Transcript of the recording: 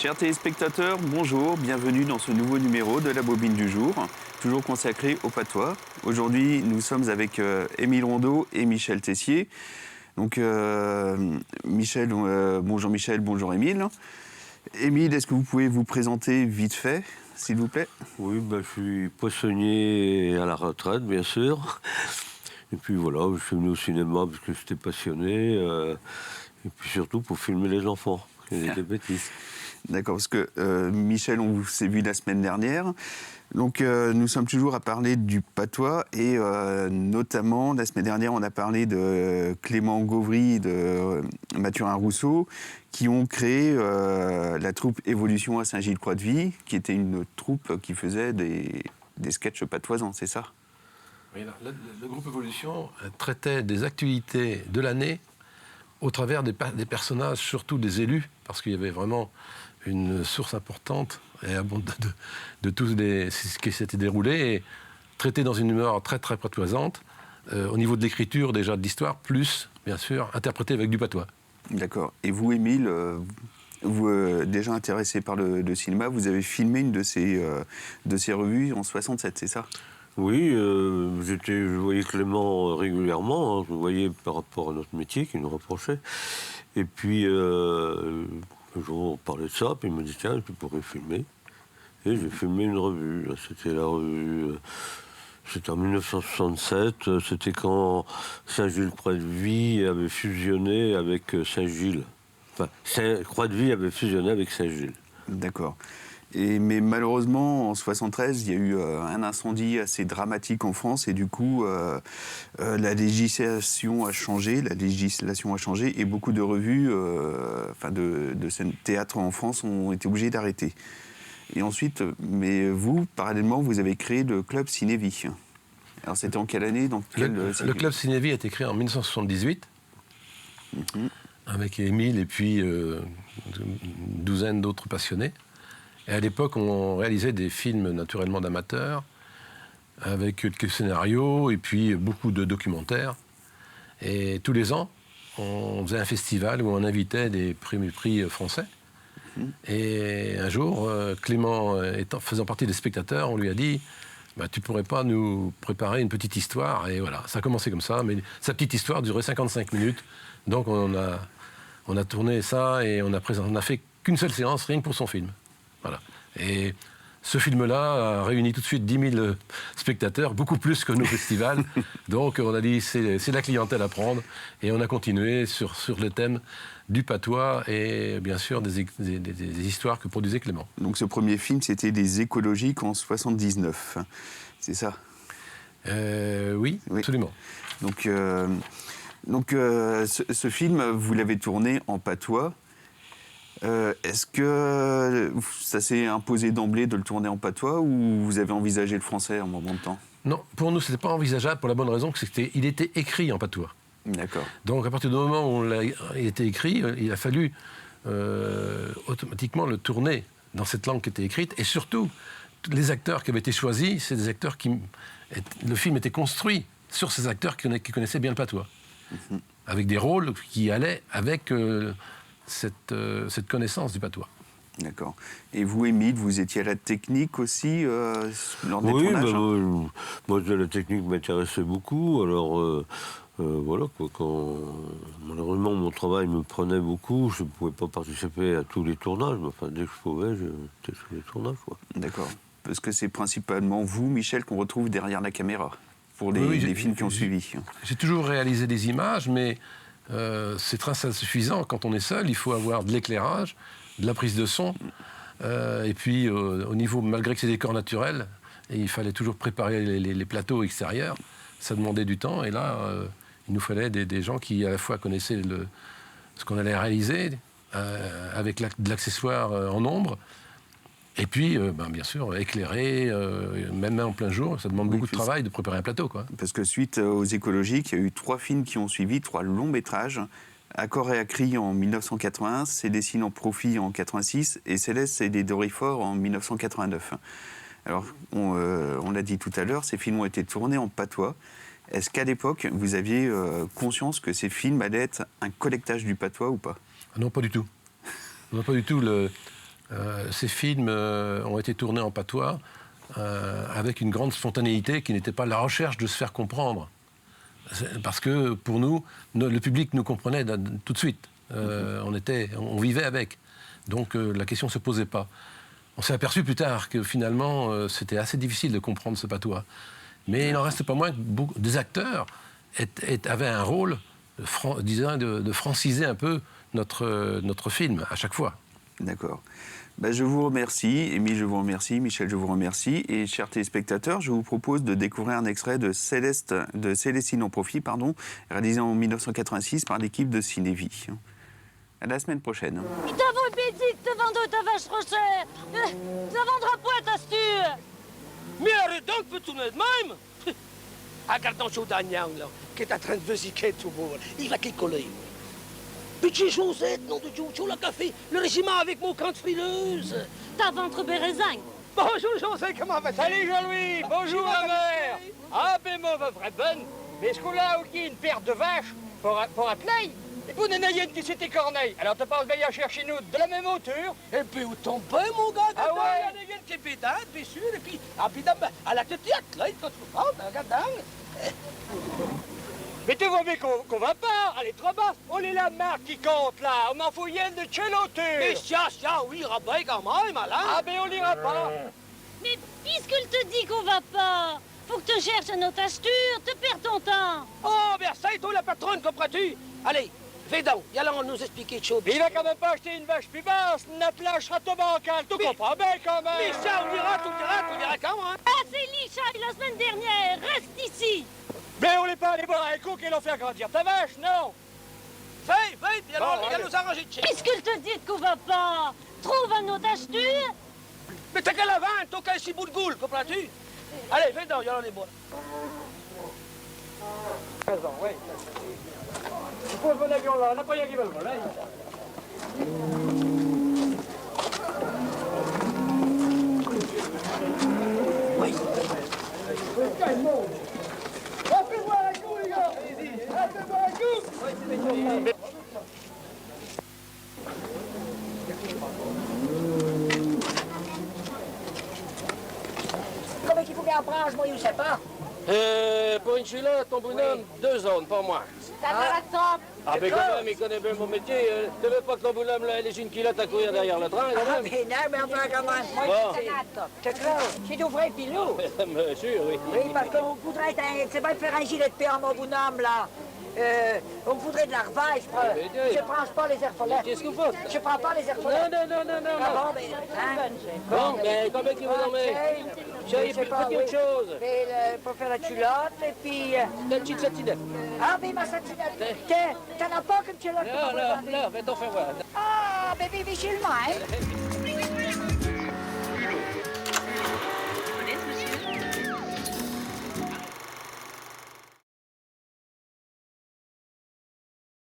Chers téléspectateurs, bonjour, bienvenue dans ce nouveau numéro de la Bobine du jour, toujours consacré au patois. Aujourd'hui, nous sommes avec Émile Rondeau et Michel Tessier. Donc, Michel, bonjour Michel, bonjour Émile. Émile, est-ce que vous pouvez vous présenter vite fait, s'il vous plaît? Oui, je suis poissonnier à la retraite, bien sûr. Et puis voilà, je suis venu au cinéma parce que j'étais passionné. Et puis surtout pour filmer les enfants, qui étaient bêtises. D'accord, parce que Michel, on s'est vu la semaine dernière. Donc nous sommes toujours à parler du patois et notamment la semaine dernière on a parlé de Clément Gauvry et de Mathurin Rousseau qui ont créé la troupe Évolution à Saint-Gilles-Croix-de-Vie, qui était une troupe qui faisait des sketchs patoisants, c'est ça? Oui, le groupe Évolution traitait des activités de l'année au travers des personnages, surtout des élus, parce qu'il y avait vraiment une source importante et abondante de tout ce qui s'était déroulé, et traité dans une humeur très très patoisante, au niveau de l'écriture déjà de l'histoire, plus bien sûr interprété avec du patois. D'accord. Et vous, Émile, vous déjà intéressé par le cinéma, vous avez filmé une de ces revues en 67, c'est ça? Oui, je voyais Clément régulièrement, hein, je le voyais par rapport à notre métier qu'il nous reprochait. Et puis, un jour, on parlait de ça, puis il me dit, tiens, tu pourrais filmer. Et j'ai filmé une revue. C'était la revue... C'était en 1967, c'était quand Saint-Gilles-Croix-de-Vie avait fusionné avec Saint-Gilles. Enfin, Croix-de-Vie avait fusionné avec Saint-Gilles. D'accord. Mais malheureusement, en 73, il y a eu un incendie assez dramatique en France et du coup, la législation a changé, et beaucoup de revues, de théâtre en France ont été obligées d'arrêter. Et ensuite, mais vous, parallèlement, vous avez créé le club Cinévie. Alors c'était en quelle année? Le club Cinévie a été créé en 1978, avec Émile et puis une douzaine d'autres passionnés. Et à l'époque, on réalisait des films naturellement d'amateurs, avec quelques scénarios et puis beaucoup de documentaires. Et tous les ans, on faisait un festival où on invitait des premiers prix français. Et un jour, Clément, faisant partie des spectateurs, on lui a dit tu pourrais pas nous préparer une petite histoire? Et voilà, ça a commencé comme ça, mais sa petite histoire durait 55 minutes. Donc on a tourné ça et on a fait qu'une seule séance, rien que pour son film. Voilà. Et ce film-là a réuni tout de suite 10 000 spectateurs, beaucoup plus que nos festivals. Donc on a dit, c'est la clientèle à prendre. Et on a continué sur le thème du patois et bien sûr des histoires que produisait Clément. Donc ce premier film, c'était Les Écologiques en 79, c'est ça? Oui, absolument. Donc ce film, vous l'avez tourné en patois. Est-ce que ça s'est imposé d'emblée de le tourner en patois ou vous avez envisagé le français un moment de temps? Non, pour nous, ce n'était pas envisageable pour la bonne raison qu'il était écrit en patois. D'accord. Donc à partir du moment où il était écrit, il a fallu automatiquement le tourner dans cette langue qui était écrite. Et surtout, les acteurs qui avaient été choisis, c'est des acteurs le film était construit sur ces acteurs qui connaissaient bien le patois. Avec des rôles qui allaient avec... cette connaissance du patois. D'accord. Et vous, Émile, vous étiez à la technique aussi lors des tournages? Moi, la technique m'intéressait beaucoup. Alors, voilà, quand malheureusement mon travail me prenait beaucoup, je ne pouvais pas participer à tous les tournages. Mais enfin, dès que je pouvais, j'étais sur les tournages. D'accord. Parce que c'est principalement vous, Michel, qu'on retrouve derrière la caméra pour les films qui ont suivi. J'ai toujours réalisé des images, mais... c'est très insuffisant. Quand on est seul, il faut avoir de l'éclairage, de la prise de son, et puis au niveau, malgré que c'est des décors naturels, et il fallait toujours préparer les plateaux extérieurs, ça demandait du temps, et là, il nous fallait des gens qui à la fois connaissaient ce qu'on allait réaliser, avec de l'accessoire en ombre, et puis, bien sûr, éclairer, même en plein jour, ça demande beaucoup de travail de préparer un plateau, quoi. Parce que suite aux Écologiques, il y a eu 3 films qui ont suivi, 3 longs métrages. Accord et Acri en 1981, Célestine en profit en 86 et Céleste et les Dorifores en 1989. Alors, on l'a dit tout à l'heure, ces films ont été tournés en patois. Est-ce qu'à l'époque, vous aviez conscience que ces films allaient être un collectage du patois ou pas? Non, pas du tout. Non, pas du tout. Ces films ont été tournés en patois avec une grande spontanéité qui n'était pas la recherche de se faire comprendre. Parce que pour nous, le public nous comprenait tout de suite. On vivait avec. Donc la question ne se posait pas. On s'est aperçu plus tard que finalement, c'était assez difficile de comprendre ce patois. Mais il n'en reste pas moins que des acteurs avaient un rôle, disons, de franciser un peu notre film à chaque fois. D'accord. Ben, je vous remercie, Émile, je vous remercie, Michel, je vous remercie. Et chers téléspectateurs, je vous propose de découvrir un extrait de Célestine en profit, réalisé en 1986 par l'équipe de Cinévie. À la semaine prochaine. T'avons dit de te vendre ta vache trop cher. Ça vendra point ta sture. Mais arrête donc, peut tout de même. Regarde ton chaud d'Agnang, là, qui est en train de vesiquer tout beau. Il va qu'il coller. Petit Josette, nom de Jojo, le café, le régiment avec mon camp de frileuse. Ta ventre bérézingue. Bonjour José, comment vas-tu? Salut Jean-Louis, bonjour ma mère. Ah ben moi, va vraie bonne. Mais est-ce qu'on a aussi une paire de vaches pour atteler? Et vous n'ayez qui c'était Corneille. Alors tu penses bien chercher nous de la même hauteur? Et puis où t'en peux, mon gars? Ah ouais? Il y en a qui est pédante, bien sûr, et puis à la tête, là, il te trouve, regarde. Mais tu vois bien qu'on va pas, elle est trop basse. On est la marque qui compte là, on m'en fout rien de quelle hauteur. Mais ça, oui, rabat quand même, Alain. Ah ben on l'ira pas. Mais puisqu'il te dit qu'on va pas, faut que tu cherches un autre acheteur, te perds ton temps. Oh, Versailles, toi la patronne, comprends-tu? Allez, fais donc, y allons nous expliquer de choses. Mais il va quand même pas acheter une vache plus basse, notre lâche château bancal, tu comprends bien quand même. Mais ça, on ira quand même. Ah, c'est Licha, la semaine dernière, reste ici. Mais on n'est pas allé boire un coup et l'ont fait grandir ta vache, non? Fais, puis Bon, allons allez. nous arranger de chez. Puisqu'il te dit qu'on va pas, trouve un autre acheteur. Mais t'as qu'à la vente, t'as qu'à 6 bouts de goule, comprends-tu? Allez, fais donc, y allons les bois. Raison, oui. Tu poses mon avion là, on n'a pas rien qui veut là. Oui. Appelez-moi un coup, les gars! Appelez-moi un coup! Comment il faut bien apprendre, moi, je sais pas. Pour une chula, ton bonhomme, 2 zones, pas moi. T'as de la top. Ah, mais quand même, il connaît bien mon métier. Tu veux pas que ton bonhomme, là, ait une culotte à courir derrière le train, quand Ah, même? mais non, mais enfin, comment? Moi, Bon. c'est la top. Tu crois? C'est d'ouvrir pilou. Monsieur, oui. Oui, parce qu'on voudrait, c'est pas faire un gilet de paix à mon bonhomme, là. On voudrait de la revaille, je prends. Mais Dieu. Je prends pas les airs follets. Qu'est-ce que vous faites? Je prends pas les airs Non, follets. non. Ah bon, mais, hein? Bon, mais combien qu'il vous en met? J'ai Je sais pas, quelque oui. chose. Mais, pour faire la culotte, et puis... Quelle petite satinette? Ah, mais ma satinette. T'en as pas comme culotte? Là, va t'en faire voir. Ah, bébé, Michel, hein?